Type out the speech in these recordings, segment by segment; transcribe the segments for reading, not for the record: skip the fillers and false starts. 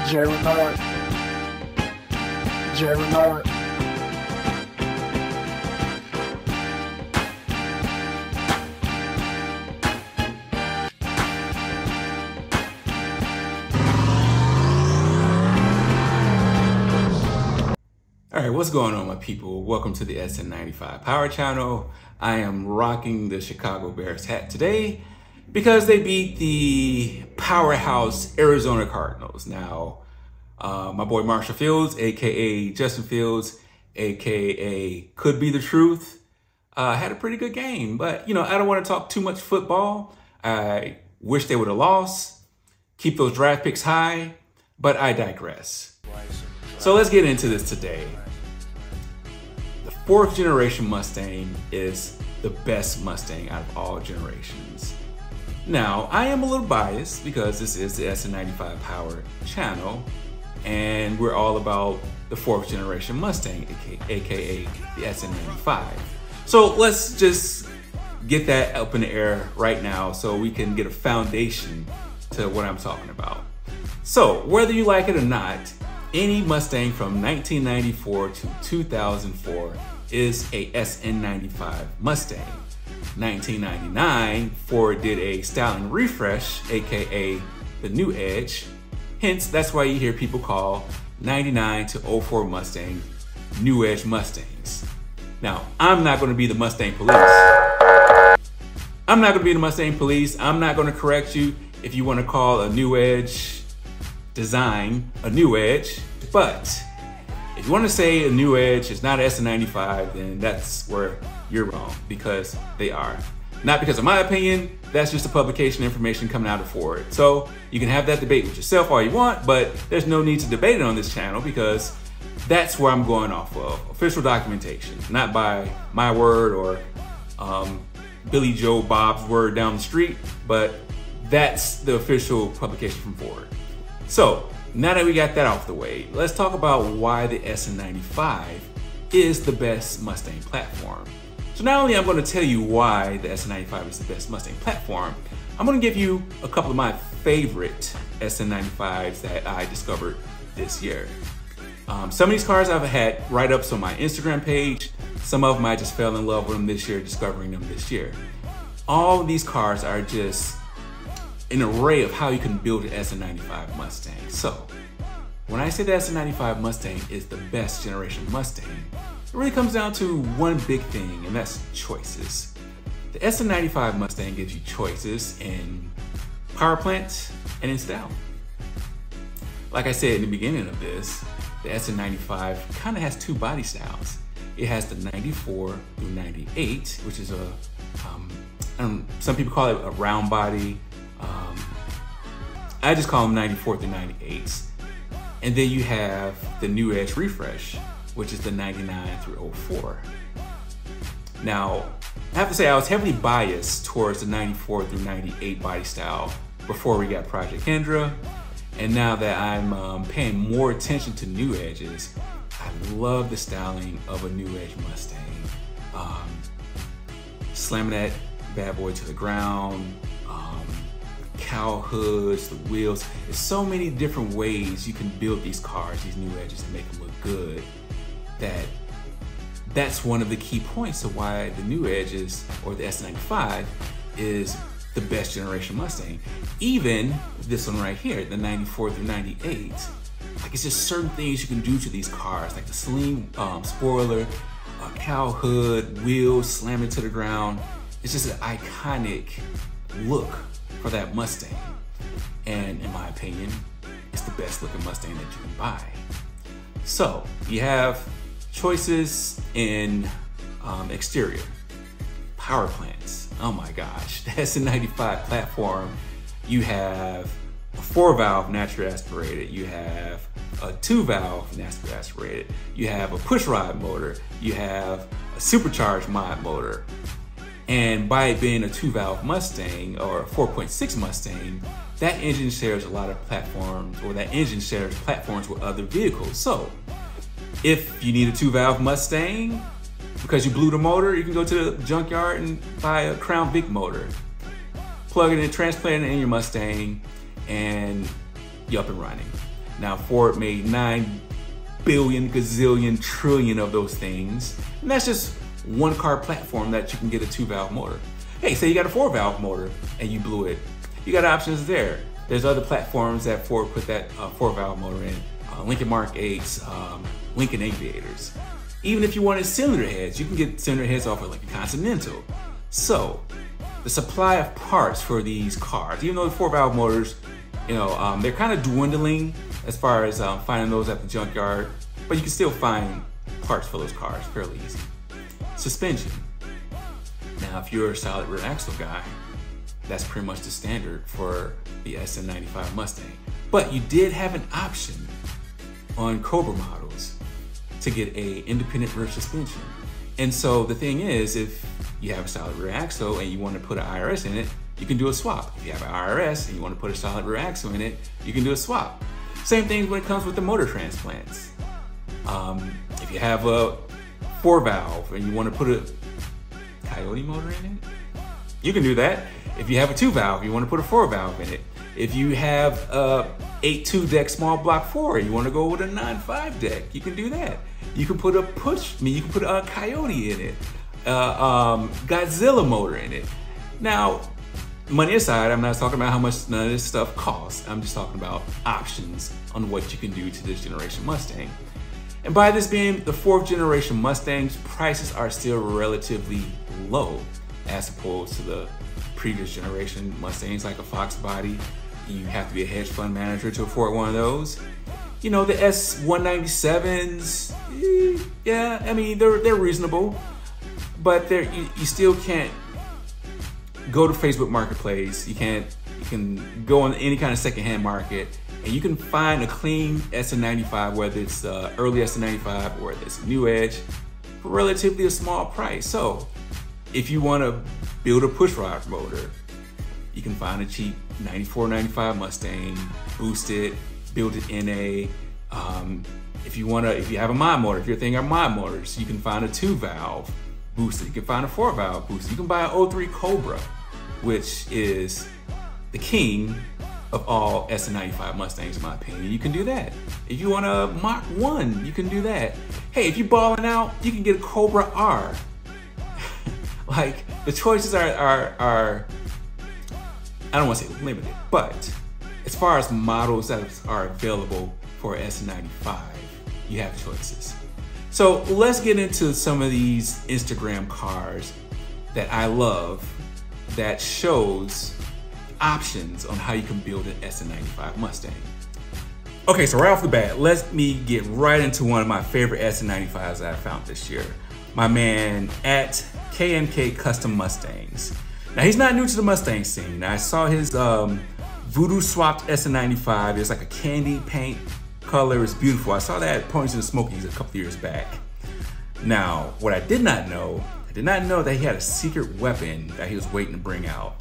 Jerry Nard. All right, what's going on, my people? Welcome to the Sn95 Power Channel. I am rocking the Chicago Bears hat today because they beat the powerhouse Arizona Cardinals. Now, my boy Marshall Fields, aka Justin Fields, aka Could Be the Truth, had a pretty good game. But, you know, I don't want to talk too much football. I wish they would have lost, keep those draft picks high, but I digress. So let's get into this today. The 4th generation Mustang is the best Mustang out of all generations. Now, I am a little biased because this is the Sn95 Power Channel, and we're all about the 4th generation Mustang, aka the Sn95. So let's just get that up in the air right now so we can get a foundation to what I'm talking about. So whether you like it or not, any Mustang from 1994 to 2004 is a Sn95 Mustang. 1999, Ford did a styling refresh, aka the New Edge. Hence, that's why you hear people call 99 to 04 Mustang New Edge Mustangs. Now, I'm not going to be the Mustang police. I'm not going to be the Mustang police. I'm not going to correct you if you want to call a New Edge design a New Edge, but if you want to say a New Edge is not Sn95, then that's where you're wrong, because they are. Not because of my opinion, that's just the publication information coming out of Ford. So you can have that debate with yourself all you want, but there's no need to debate it on this channel because that's where I'm going off of, official documentation, not by my word or Billy Joe Bob's word down the street, but that's the official publication from Ford. So now that we got that off the way, let's talk about why the Sn95 is the best Mustang platform. So not only I'm going to tell you why the Sn95 is the best Mustang platform, I'm going to give you a couple of my favorite Sn95s that I discovered this year. Some of these cars I've had write-ups on my Instagram page. Some of them I just fell in love with them this year, discovering them this year. All of these cars are just an array of how you can build an Sn95 Mustang. So when I say the Sn95 Mustang is the best generation Mustang, it really comes down to one big thing, and that's choices. The Sn95 Mustang gives you choices in power plant and in style. Like I said in the beginning of this, the Sn95 kind of has 2 body styles. It has the 94 through 98, which is a, some people call it a round body. I just call them 94 through 98s. And then you have the New Edge refresh, which is the 99 through 04. Now, I have to say I was heavily biased towards the 94 through 98 body style before we got Project Kendra. And now that I'm paying more attention to New Edges, I love the styling of a New Edge Mustang. Slamming that bad boy to the ground, cowl hoods, the wheels. There's so many different ways you can build these cars, these New Edges, to make them look good, that's one of the key points of why the New Edges, or the Sn95, is the best generation Mustang. Even this one right here, the 94 through 98, like, it's just certain things you can do to these cars, like the sling spoiler, cowl hood, wheels slamming to the ground. It's just an iconic look for that Mustang. And in my opinion, it's the best looking Mustang that you can buy. So you have choices in exterior, power plants. Oh my gosh, the Sn95 platform, you have a 4-valve naturally aspirated, you have a 2-valve naturally aspirated, you have a pushrod motor, you have a supercharged mod motor. And by it being a 2-valve Mustang or a 4.6 Mustang, that engine shares a lot of platforms, or that engine shares platforms with other vehicles. So if you need a 2-valve Mustang because you blew the motor, you can go to the junkyard and buy a Crown Vic motor, plug it in, transplant it in your Mustang, and you're up and running. Now Ford made 9 billion, gazillion, trillion of those things. And that's just one car platform that you can get a 2-valve motor. Hey, say you got a 4-valve motor and you blew it. You got options there. There's other platforms that Ford put that 4-valve motor in. Lincoln Mark 8s, Lincoln Aviators. Even if you wanted cylinder heads, you can get cylinder heads off of like a Continental. So the supply of parts for these cars, even though the 4-valve motors, they're kind of dwindling as far as finding those at the junkyard, but you can still find parts for those cars fairly easy. Suspension. Now, if you're a solid rear axle guy, that's pretty much the standard for the Sn95 Mustang. But you did have an option on Cobra models to get a independent rear suspension. And so the thing is, if you have a solid rear axle and you want to put an IRS in it, you can do a swap. If you have an IRS and you want to put a solid rear axle in it, you can do a swap. Same thing when it comes with the motor transplants. If you have a 4-valve and you want to put a Coyote motor in it, you can do that. If you have a 2-valve, you want to put a 4-valve in it. If you have a 8.2 deck small block 4 and you want to go with a 9.5 deck, you can do that. You can put you can put a Coyote in it, Godzilla motor in it. Now, money aside, I'm not talking about how much none of this stuff costs. I'm just talking about options on what you can do to this generation Mustang. And by this being the 4th generation Mustangs, prices are still relatively low as opposed to the previous generation Mustangs like a Foxbody. You have to be a hedge fund manager to afford one of those. The S197s, yeah, I mean, they're reasonable, but you still can't go to Facebook Marketplace. You can go on any kind of secondhand market and you can find a clean Sn95, whether it's early Sn95 or whether it's a new Edge, for relatively a small price. So if you want to build a pushrod motor, you can find a cheap 94, 95 Mustang, boost it, build it in a, if you have a mod motor, if you're thinking of mod motors, you can find a 2-valve booster. You can find a 4-valve booster. You can buy an 03 Cobra, which is the king of all Sn95 Mustangs in my opinion. You can do that. If you want a Mach 1, you can do that. Hey, if you're balling out, you can get a Cobra R. Like, the choices are I don't want to say limited, but as far as models that are available for Sn95, you have choices. So let's get into some of these Instagram cars that I love that shows options on how you can build an Sn95 Mustang. Okay, so right off the bat, let me get right into one of my favorite Sn95s that I found this year. My man at K&K Custom Mustangs. Now, he's not new to the Mustang scene. I saw his voodoo swapped Sn95. It's like a candy paint color. It's beautiful. I saw that at Ponies and the Smokies a couple years back. Now, what I did not know that he had a secret weapon that he was waiting to bring out.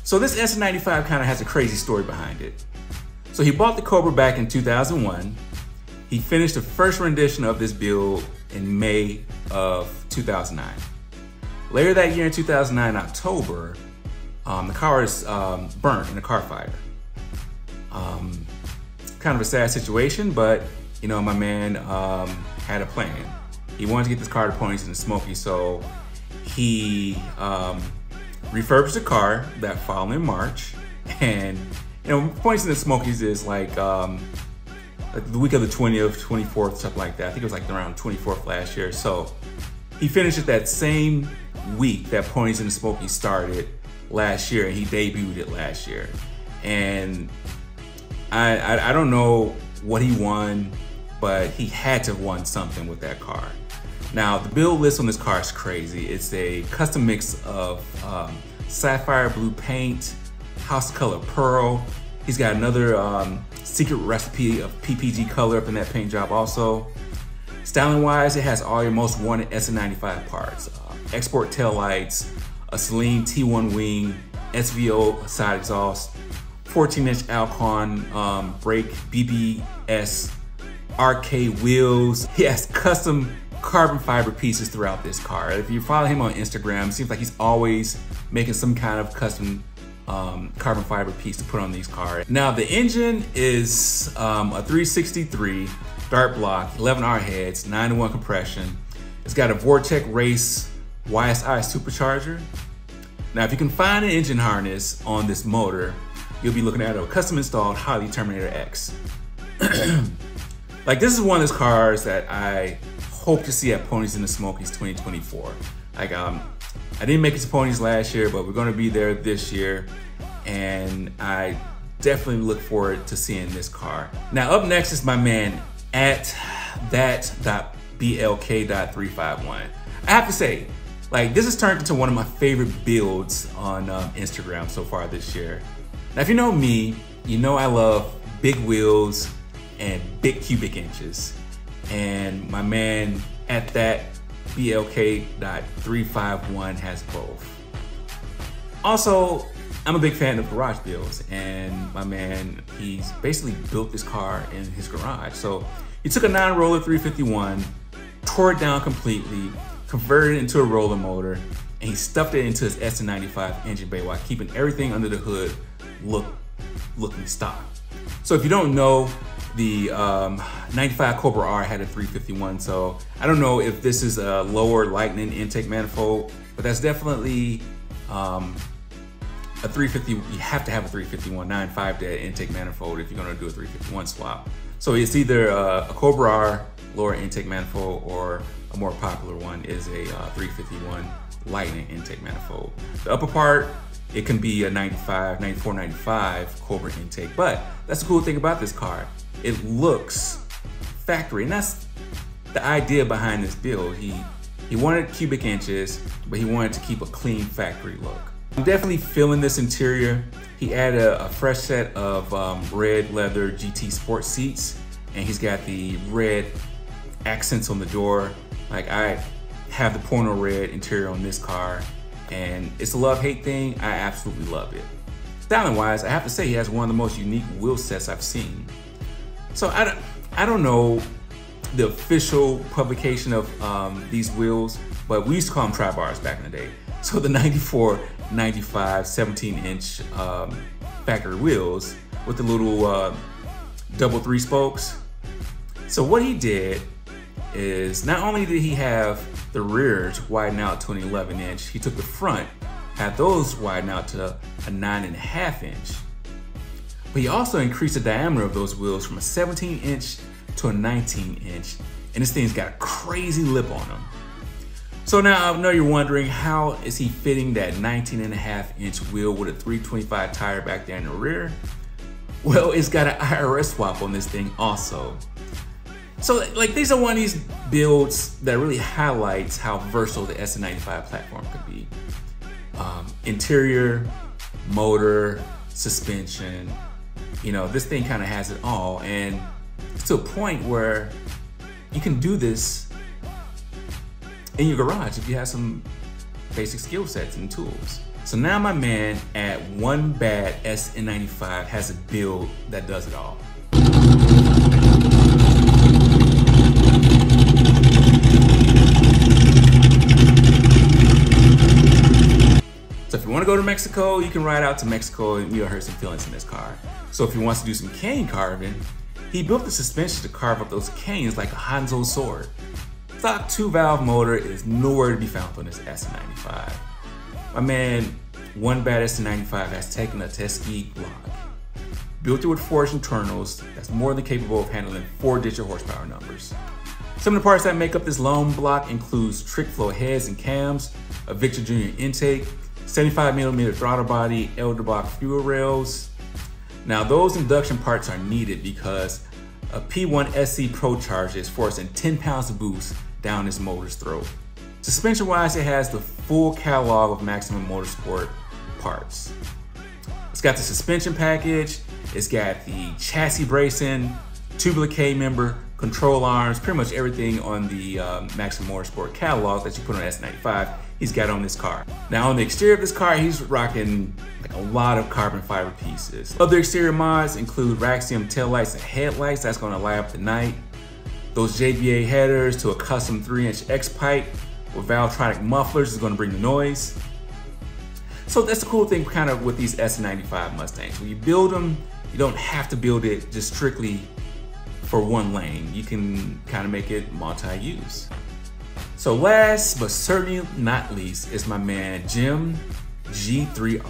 So this Sn95 kind of has a crazy story behind it. So he bought the Cobra back in 2001. He finished the first rendition of this build in May of 2009. Later that year in 2009, October, the car is burnt in a car fire. Kind of a sad situation, but my man had a plan. He wanted to get this car to Ponies and the Smokies, so he refurbished the car that following March. And Ponies and the Smokies is like the week of the 20th, 24th, something like that. I think it was like around 24th last year. So he finished it that same week that Ponies and the Smokies started last year, and he debuted it last year. And I don't know what he won, but he had to have won something with that car. Now, the build list on this car is crazy. It's a custom mix of sapphire blue paint, house color pearl. He's got another secret recipe of PPG color up in that paint job also. Styling wise, it has all your most wanted Sn95 parts. Export taillights, a Celine T1 wing, SVO side exhaust, 14-inch Alcon brake, BBS, RK wheels. He has custom carbon fiber pieces throughout this car. If you follow him on Instagram, it seems like he's always making some kind of custom carbon fiber piece to put on these cars. Now the engine is a 363 dart block, 11R heads, 9-to-1 compression. It's got a Vortec Race YSI supercharger. Now if you can find an engine harness on this motor, you'll be looking at a custom installed Harley Terminator X. Like, this is one of those cars that I hope to see at Ponies in the Smokies 2024. Like, I didn't make it to Ponies last year, but we're gonna be there this year. And I definitely look forward to seeing this car. Now up next is my man at that.blk.351. I have to say, like, this has turned into one of my favorite builds on Instagram so far this year. Now, if you know me, you know I love big wheels and big cubic inches. And my man at that blk.351 has both. Also, I'm a big fan of garage builds, and my man, he's basically built this car in his garage. So he took a non-roller 351, tore it down completely, converted it into a roller motor, and he stuffed it into his Sn95 engine bay while keeping everything under the hood looking stock. So if you don't know, the 95 Cobra R had a 351, so I don't know if this is a lower lightning intake manifold, but that's definitely a 350. You have to have a 351 95 dead intake manifold if you're gonna do a 351 swap. So it's either a Cobra R lower intake manifold, or a more popular one is a 351 lightning intake manifold. The upper part, it can be a 94, 95 Cobra intake, but that's the cool thing about this car. It looks factory, and that's the idea behind this build. He wanted cubic inches, but he wanted to keep a clean factory look. I'm definitely feeling this interior. He added a fresh set of red leather GT Sport seats, and he's got the red accents on the door. Like, I have the porno red interior on this car, and it's a love-hate thing. I absolutely love it. Styling-wise, I have to say he has one of the most unique wheel sets I've seen. So I don't know the official publication of these wheels, but we used to call them tri-bars back in the day. So the 94, 95, 17-inch factory wheels with the little double 3 spokes. So what he did is, not only did he have the rears widen out to an 11-inch, he took the front, had those widen out to a 9.5-inch. But he also increased the diameter of those wheels from a 17-inch to a 19-inch, and this thing's got a crazy lip on them. So now I know you're wondering, how is he fitting that 19.5-inch wheel with a 325 tire back there in the rear? Well, it's got an IRS swap on this thing also. So, like, these are one of these builds that really highlights how versatile the Sn95 platform could be. Interior, motor, suspension, you know, this thing kind of has it all, and it's to a point where you can do this in your garage if you have some basic skill sets and tools. So now my man at One Bad Sn95 has a build that does it all. So if you want to go to Mexico, you can ride out to Mexico and you'll hurt some feelings in this car. So if he wants to do some cane carving, he built the suspension to carve up those canes like a Hanzo sword. Stock 2-valve motor is nowhere to be found on this Sn95. My man, One Bad Sn95 has taken a Tuskegee block, built it with forged internals that's more than capable of handling 4-digit horsepower numbers. Some of the parts that make up this long block includes trick flow heads and cams, a Victor Jr. intake, 75mm throttle body, Elderbach fuel rails. Now those induction parts are needed because a P1 SC Pro charge is forcing 10 pounds of boost down this motor's throat. Suspension wise, it has the full catalog of Maximum Motorsport parts. It's got the suspension package, it's got the chassis bracing, tubular K member, control arms, pretty much everything on the Maximum Motorsport catalog that you put on Sn95, he's got on this car. Now on the exterior of this car, he's rocking like a lot of carbon fiber pieces. Other exterior mods include Raxium taillights and headlights that's gonna light up the night. Those JBA headers to a custom 3-inch X pipe with Valvetronic mufflers is gonna bring the noise. So that's the cool thing kind of with these Sn95 Mustangs. When you build them, you don't have to build it just strictly for one lane. You can kind of make it multi-use. So last but certainly not least is my man Jim G3R.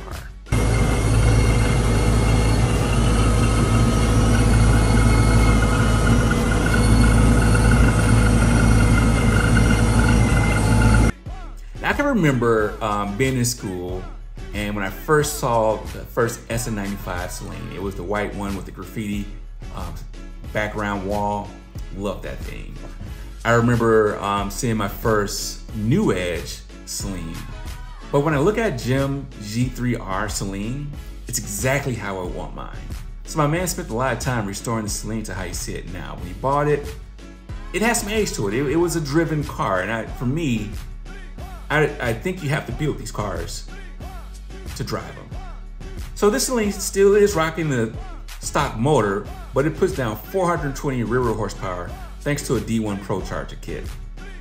I can remember being in school, and when I first saw the first Sn95 Celine, it was the white one with the graffiti background wall. Loved that thing. I remember seeing my first New Edge Celine. But when I look at Jim G3R Celine, it's exactly how I want mine. So my man spent a lot of time restoring the Celine to how you see it now. When he bought it, it has some age to it. It was a driven car, and for me, I think you have to build these cars to drive them. So this Celine still is rocking the stock motor, but it puts down 420 rear-wheel horsepower thanks to a D1 Pro Charger kit.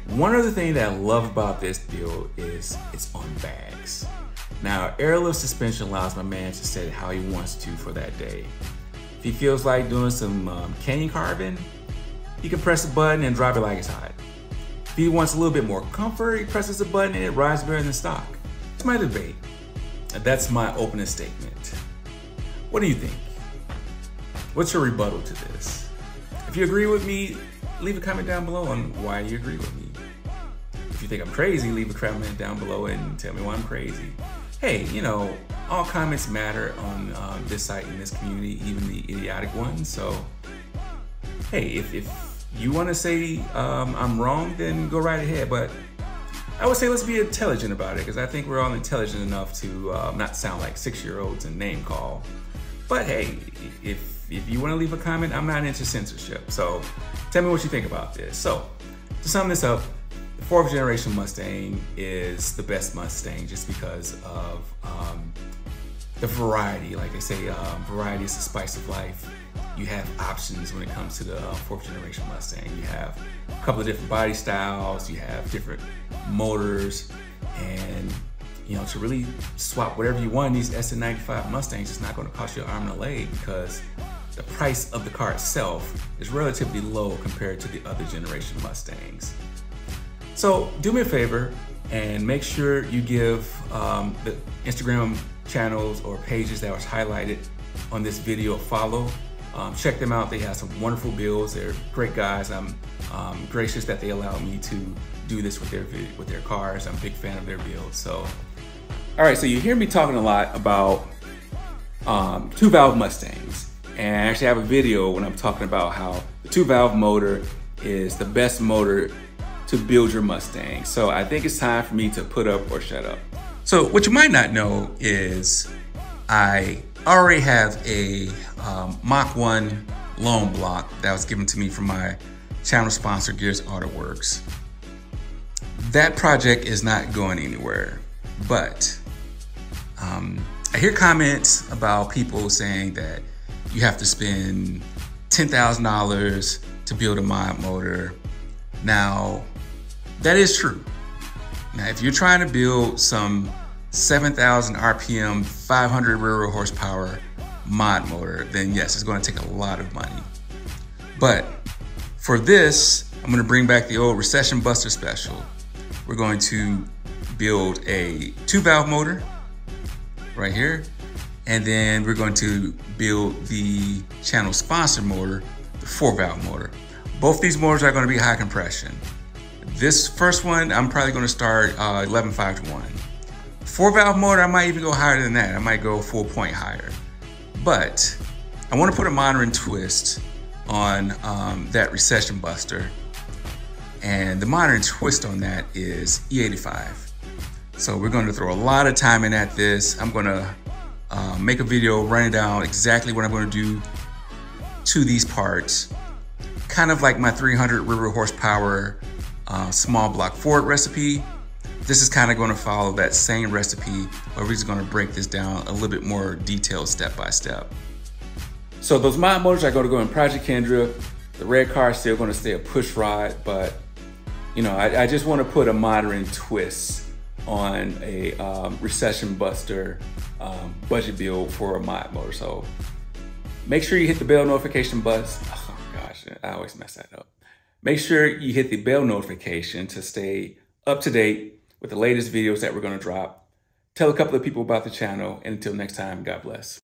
One other thing that I love about this build is it's on bags. Now, airlift suspension allows my man to set it how he wants to for that day. If he feels like doing some canyon carving, he can press a button and drive it like it's hot. If he wants a little bit more comfort, he presses a button and it rides better than stock. It's my debate. That's my opening statement. What do you think? What's your rebuttal to this? If you agree with me, leave a comment down below on why you agree with me. If you think I'm crazy, leave a comment down below and tell me why I'm crazy. Hey, you know, all comments matter on this site and this community, even the idiotic ones. So, hey, if you want to say I'm wrong, then go right ahead. But I would say let's be intelligent about it, because I think we're all intelligent enough to not sound like 6-year-olds and name call. But hey, if you want to leave a comment, I'm not into censorship. So tell me what you think about this. So to sum this up, the 4th generation Mustang is the best Mustang just because of the variety. Like they say, variety is the spice of life. You have options when it comes to the 4th generation Mustang. You have a couple of different body styles, you have different motors, and you know, to really swap whatever you want in these Sn95 Mustangs, it's not going to cost you an arm and a leg, because the price of the car itself is relatively low compared to the other generation Mustangs. So do me a favor and make sure you give the Instagram channels or pages that was highlighted on this video a follow. Check them out. They have some wonderful builds. They're great guys. I'm gracious that they allow me to do this with their cars. I'm a big fan of their builds. So, all right. So you hear me talking a lot about 2-valve Mustangs, and I actually have a video when I'm talking about how the 2-valve motor is the best motor to build your Mustang. So I think it's time for me to put up or shut up. So what you might not know is I already have a Mach 1 loan block that was given to me from my channel sponsor, Gears Auto Works. That project is not going anywhere, but I hear comments about people saying that you have to spend $10,000 to build a mod motor. Now, that is true. Now, if you're trying to build some 7,000 RPM, 500 rear-wheel horsepower mod motor, then yes, it's going to take a lot of money. But for this, I'm going to bring back the old Recession Buster special. We're going to build a 2-valve motor right here, and then we're going to build the channel sponsor motor, the 4-valve motor. Both these motors are going to be high compression. This first one, I'm probably going to start 11.5 to 1. 4-valve motor, I might even go higher than that. I might go full point higher. But I want to put a modern twist on that Recession Buster. And the modern twist on that is E85. So we're going to throw a lot of time in at this. I'm going to make a video running down exactly what I'm going to do to these parts. Kind of like my 300 rear-wheel horsepower small block Ford recipe. This is kind of going to follow that same recipe, but we're just going to break this down a little bit more detailed step by step. So those mod motors are going to go in Project Kendra. The red car is still going to stay a push rod, but you know, I just want to put a modern twist on a recession buster budget build for a mod motor. So make sure you hit the bell notification button. Oh gosh, I always mess that up. Make sure you hit the bell notification to stay up to date with the latest videos that we're gonna drop. Tell a couple of people about the channel, and until next time, God bless.